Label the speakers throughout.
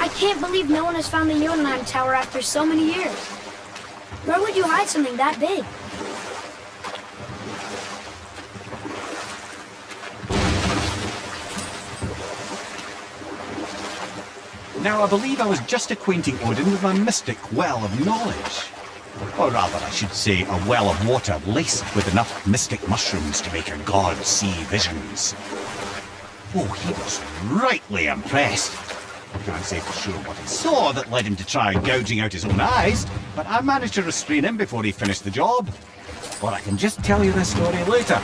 Speaker 1: I can't believe no one has found the Jotunheim Tower after so many years. Where would you hide something that big?
Speaker 2: Now, I believe I was just acquainting Odin with my mystic well of knowledge. Or rather, I should say, a well of water laced with enough mystic mushrooms to make a god see visions. Oh, he was rightly impressed. I can't say for sure what he saw that led him to try gouging out his own eyes, but I managed to restrain him before he finished the job. Or I can just tell you this story later.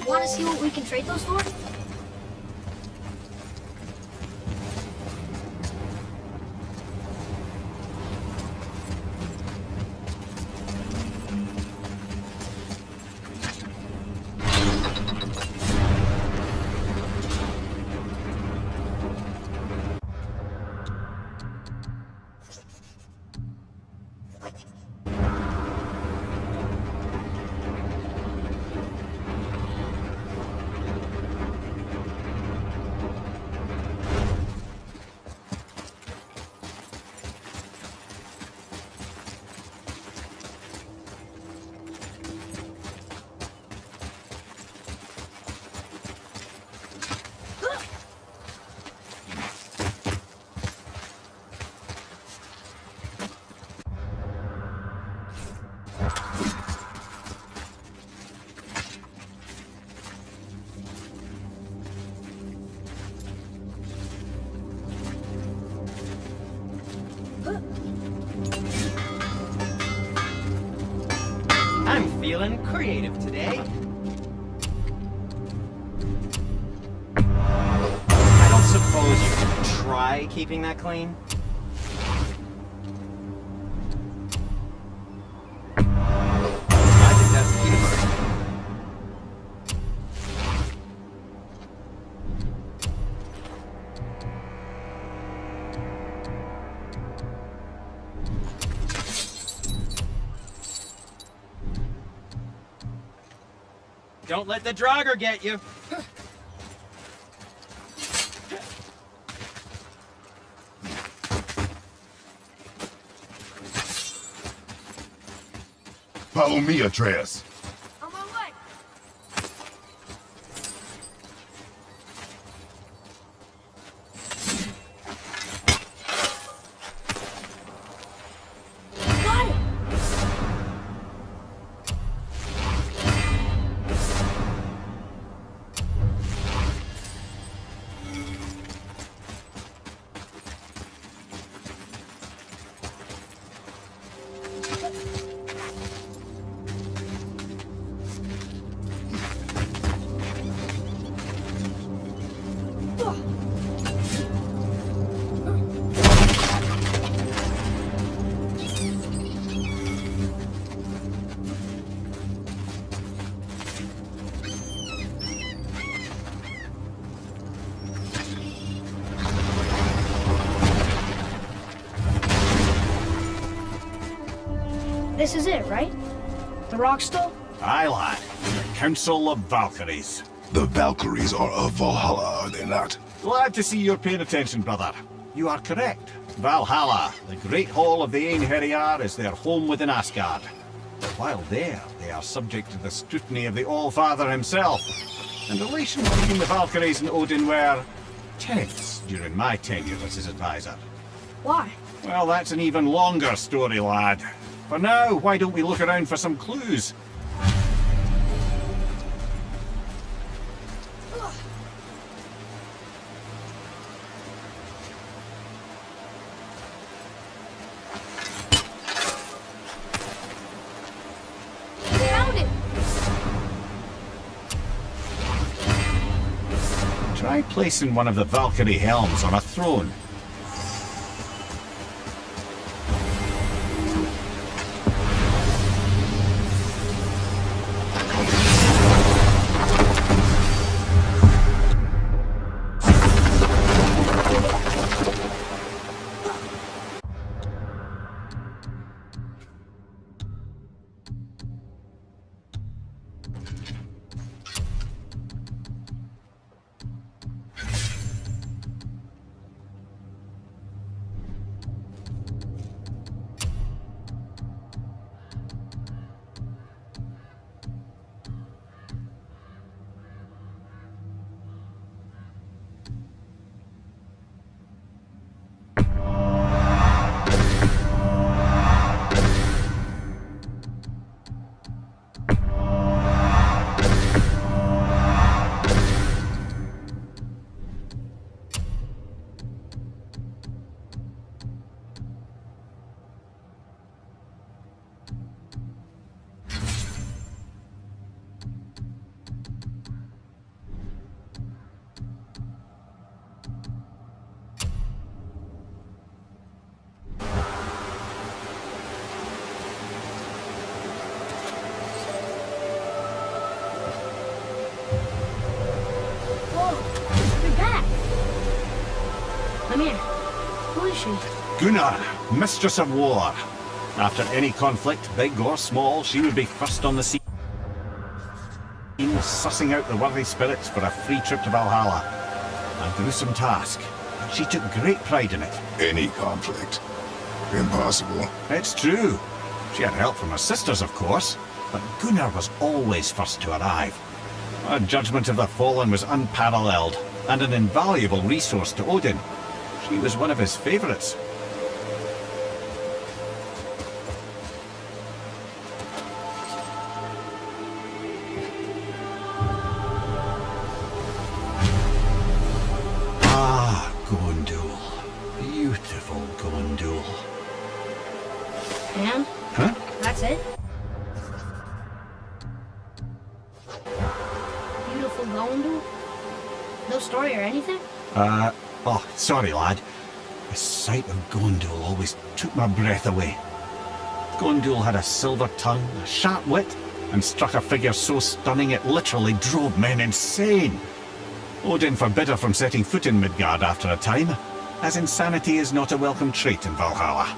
Speaker 1: Want to see what we can trade those for?
Speaker 3: feeling creative today. I don't suppose you could try keeping that clean? I think that's the key to murder. Don't let the Draugr get you.
Speaker 4: Follow me, Atreus.
Speaker 1: On my way. Got it! This is it, right? The rock stone?
Speaker 2: Aye, lad. The Council of Valkyries.
Speaker 4: The Valkyries are of Valhalla, are they not?
Speaker 2: Glad to see you're paying attention, brother. You are correct. Valhalla, the great hall of the Einherjar, is their home within Asgard. But while there, they are subject to the scrutiny of the All-Father himself. And relations between the Valkyries and Odin were tense during my tenure as his advisor.
Speaker 1: Why?
Speaker 2: Well, that's an even longer story, lad. For now, why don't we look around for some clues?
Speaker 1: Found it!
Speaker 2: Try placing one of the Valkyrie helms on a throne.
Speaker 1: I'm here. Who is she?
Speaker 2: Gunnar, Mistress of War. After any conflict, big or small, she would be first on the scene, sussing out the worthy spirits for a free trip to Valhalla. A gruesome task. She took great pride in it.
Speaker 4: Any conflict. Impossible.
Speaker 2: It's true. She had help from her sisters, of course, but Gunnar was always first to arrive. Her judgment of the fallen was unparalleled, and an invaluable resource to Odin. She was one of his favorites. Ah, Gondul. Beautiful Gondul.
Speaker 1: And?
Speaker 2: Huh?
Speaker 1: That's it? Beautiful Gondul? No story or anything?
Speaker 2: Oh, sorry, lad. The sight of Gondul always took my breath away. Gondul had a silver tongue, a sharp wit, and struck a figure so stunning it literally drove men insane. Odin forbid her from setting foot in Midgard after a time, as insanity is not a welcome trait in Valhalla.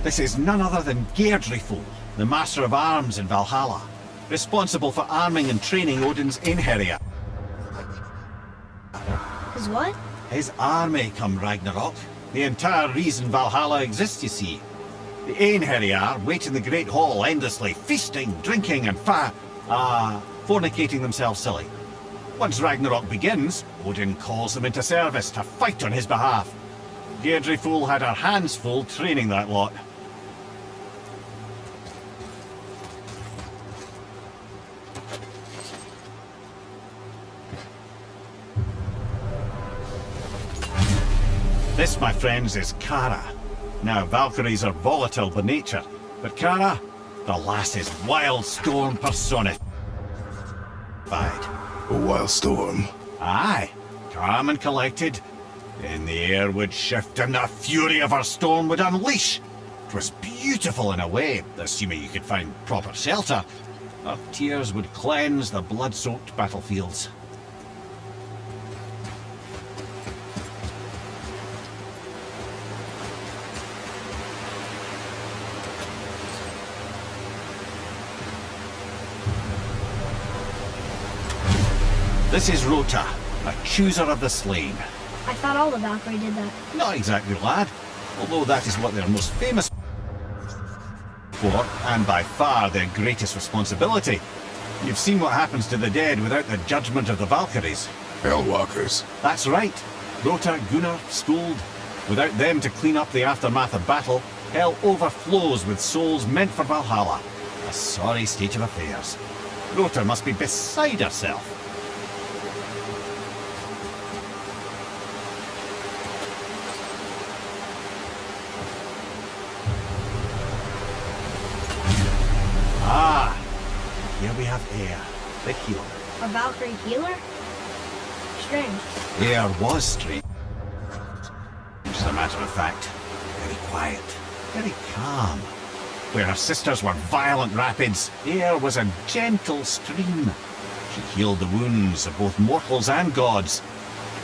Speaker 2: This is none other than Geirdriful, the Master of Arms in Valhalla, responsible for arming and training Odin's Einherjar.
Speaker 1: His what?
Speaker 2: His army come Ragnarok. The entire reason Valhalla exists, you see. The Einherjar wait in the Great Hall endlessly, feasting, drinking, and fornicating themselves silly. Once Ragnarok begins, Odin calls them into service to fight on his behalf. Geirdriful had her hands full training that lot. This, my friends, is Kara. Now, Valkyries are volatile by nature, but Kara, the lass is wild storm personified.
Speaker 4: A wild storm.
Speaker 2: Aye, calm and collected. Then the air would shift and the fury of her storm would unleash. 'Twas beautiful in a way, assuming you could find proper shelter. Her tears would cleanse the blood-soaked battlefields. This is Rota, a chooser of the slain.
Speaker 1: I thought all the Valkyrie did that.
Speaker 2: Not exactly, lad, although that is what they're most famous for, and by far their greatest responsibility. You've seen what happens to the dead without the judgment of the Valkyries.
Speaker 4: Hellwalkers.
Speaker 2: That's right. Rota, Gunnar, Skuld. Without them to clean up the aftermath of battle, hell overflows with souls meant for Valhalla. A sorry state of affairs. Rota must be beside herself. Ah, here we have Air, the healer.
Speaker 1: A Valkyrie healer? Strange.
Speaker 2: Air was strange, as a matter of fact. Very quiet, very calm. Where her sisters were violent rapids, Air was a gentle stream. She healed the wounds of both mortals and gods,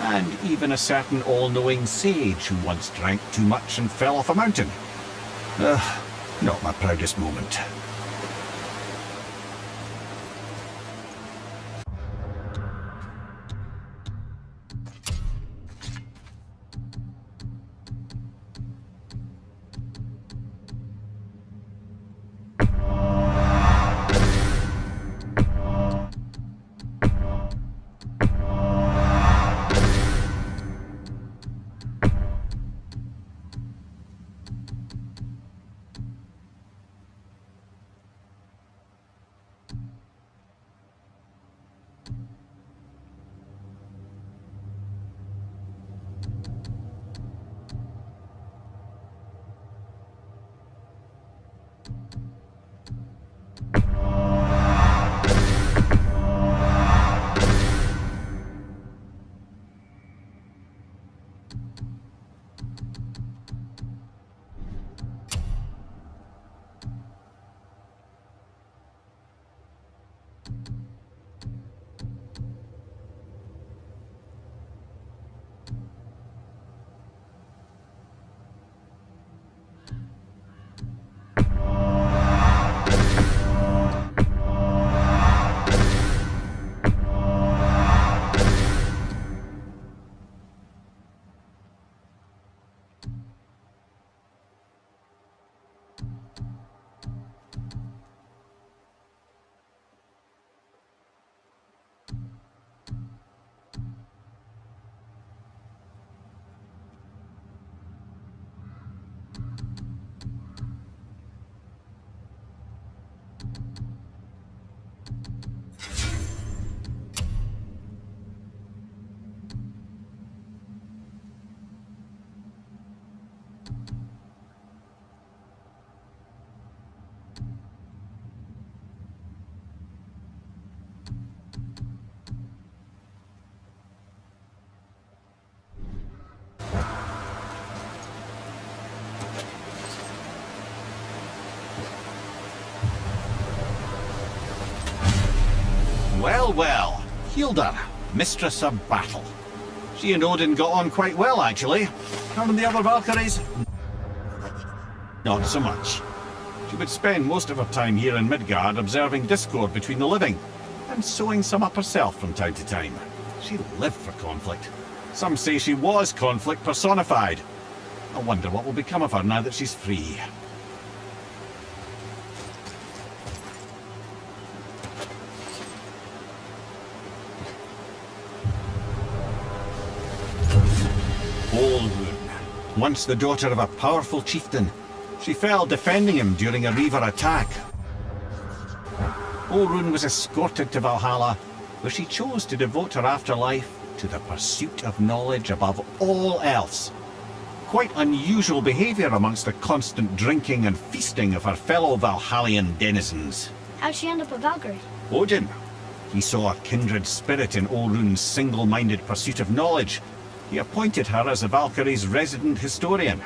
Speaker 2: and even a certain all-knowing sage who once drank too much and fell off a mountain. Not my proudest moment. Well, well. Hilda, mistress of battle. She and Odin got on quite well, actually. Her and the other Valkyries? Not so much. She would spend most of her time here in Midgard observing discord between the living, and sewing some up herself from time to time. She lived for conflict. Some say she was conflict personified. I wonder what will become of her now that she's free. Olrun, once the daughter of a powerful chieftain, she fell defending him during a Reaver attack. Olrun was escorted to Valhalla, where she chose to devote her afterlife to the pursuit of knowledge above all else. Quite unusual behaviour amongst the constant drinking and feasting of her fellow Valhallian denizens.
Speaker 1: How'd she end up a Valkyrie?
Speaker 2: Odin. He saw a kindred spirit in Olrun's single-minded pursuit of knowledge. He appointed her as the Valkyrie's resident historian.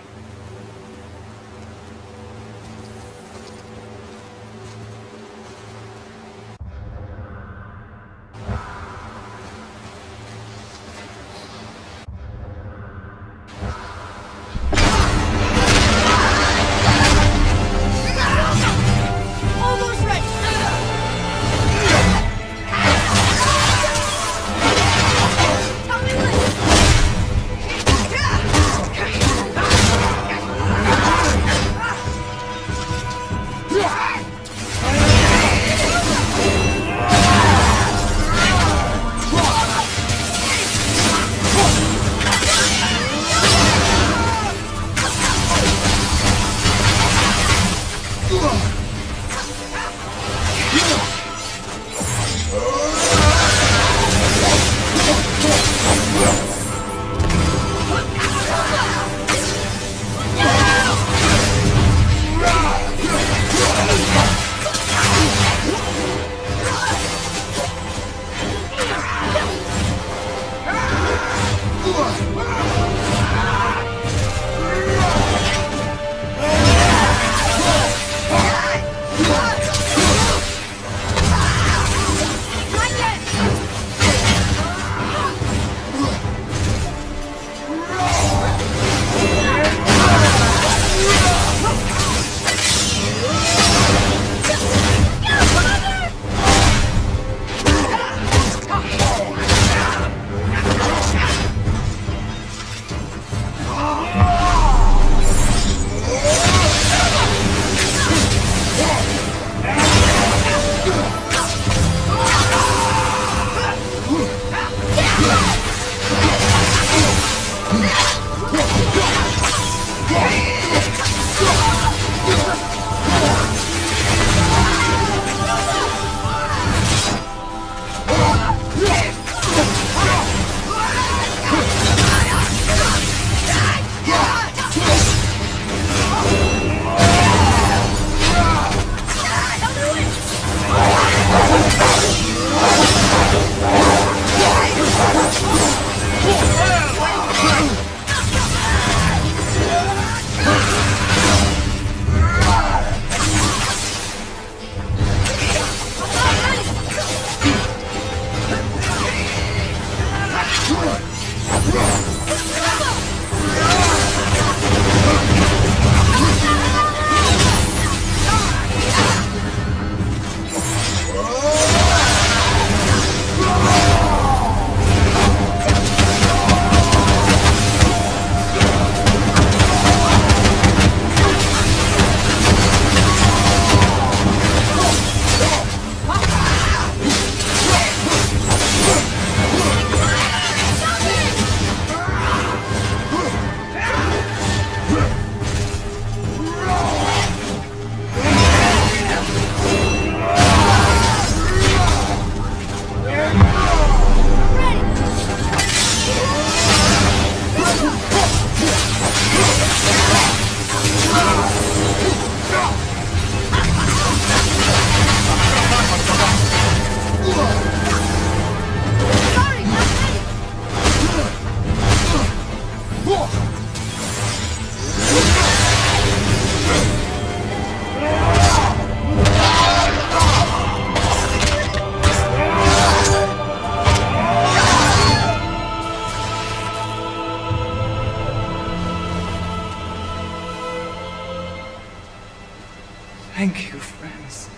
Speaker 5: Thank you, friends.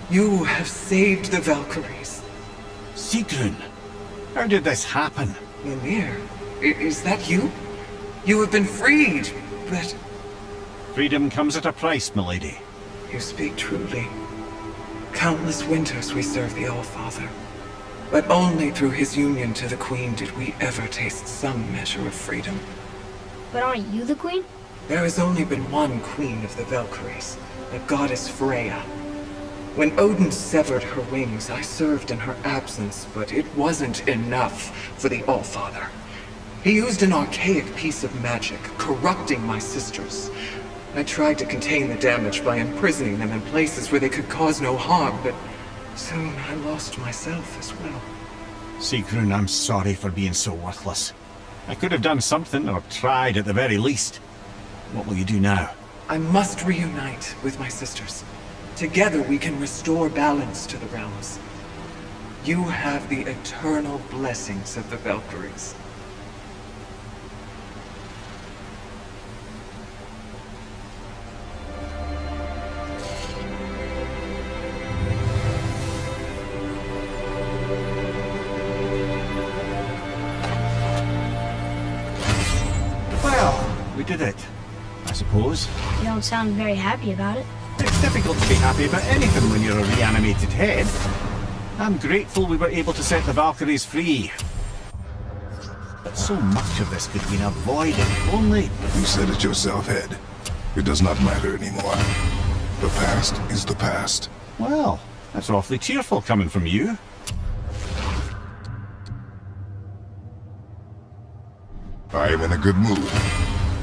Speaker 5: You have saved the Valkyries.
Speaker 2: Sigrun, how did this happen?
Speaker 5: Mimir, is that you? You have been freed, but...
Speaker 2: Freedom comes at a price, milady.
Speaker 5: You speak truly. Countless winters we serve the All-Father. But only through his union to the Queen did we ever taste some measure of freedom.
Speaker 1: But aren't you the queen?
Speaker 5: There has only been one Queen of the Valkyries, the goddess Freya. When Odin severed her wings, I served in her absence, but it wasn't enough for the All-Father. He used an archaic piece of magic, corrupting my sisters. I tried to contain the damage by imprisoning them in places where they could cause no harm, but soon I lost myself as well.
Speaker 2: Sigrun, I'm sorry for being so worthless. I could have done something, or tried at the very least. What will you do now?
Speaker 5: I must reunite with my sisters. Together we can restore balance to the realms. You have the eternal blessings of the Valkyries.
Speaker 2: Well, we did it, I suppose.
Speaker 1: You don't sound very happy about it.
Speaker 2: It's difficult to be happy about anything when you're a reanimated head. I'm grateful we were able to set the Valkyries free. But so much of this could have been avoided if only...
Speaker 4: You said it yourself, Head. It does not matter anymore. The past is the past.
Speaker 2: Well, that's awfully cheerful coming from you.
Speaker 4: I am in a good mood.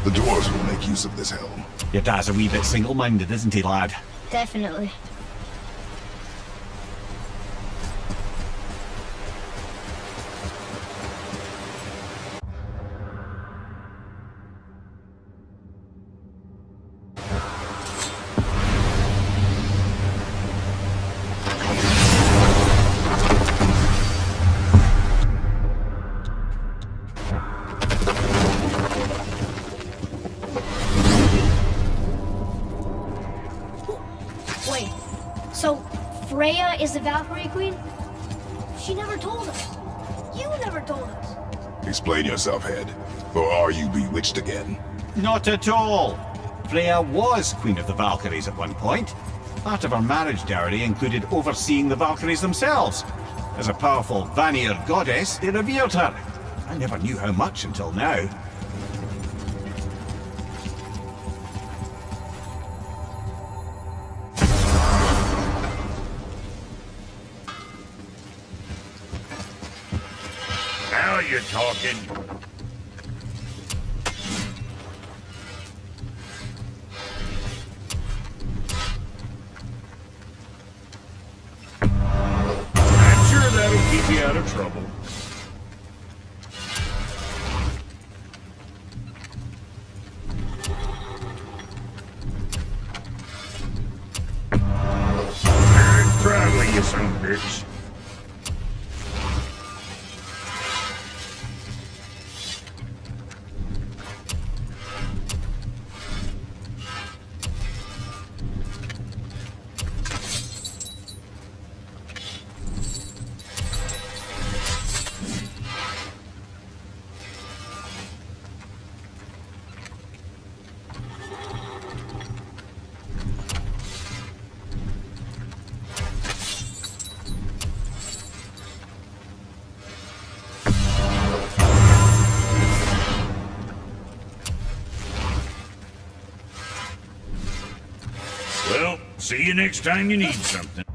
Speaker 4: The dwarves will make use of this helm.
Speaker 2: Your dad's a wee bit single-minded, isn't he, lad?
Speaker 1: Definitely. Wait, so Freya is the Valkyrie Queen? She never told us. You never told us.
Speaker 4: Explain yourself, Head. Or are you bewitched again?
Speaker 2: Not at all. Freya was Queen of the Valkyries at one point. Part of her marriage dowry included overseeing the Valkyries themselves. As a powerful Vanir goddess, they revered her. I never knew how much until now.
Speaker 6: Now you're talking. I'm sure that'll keep you out of trouble. I'm proud of you, son of a bitch. Well, see you next time you need something.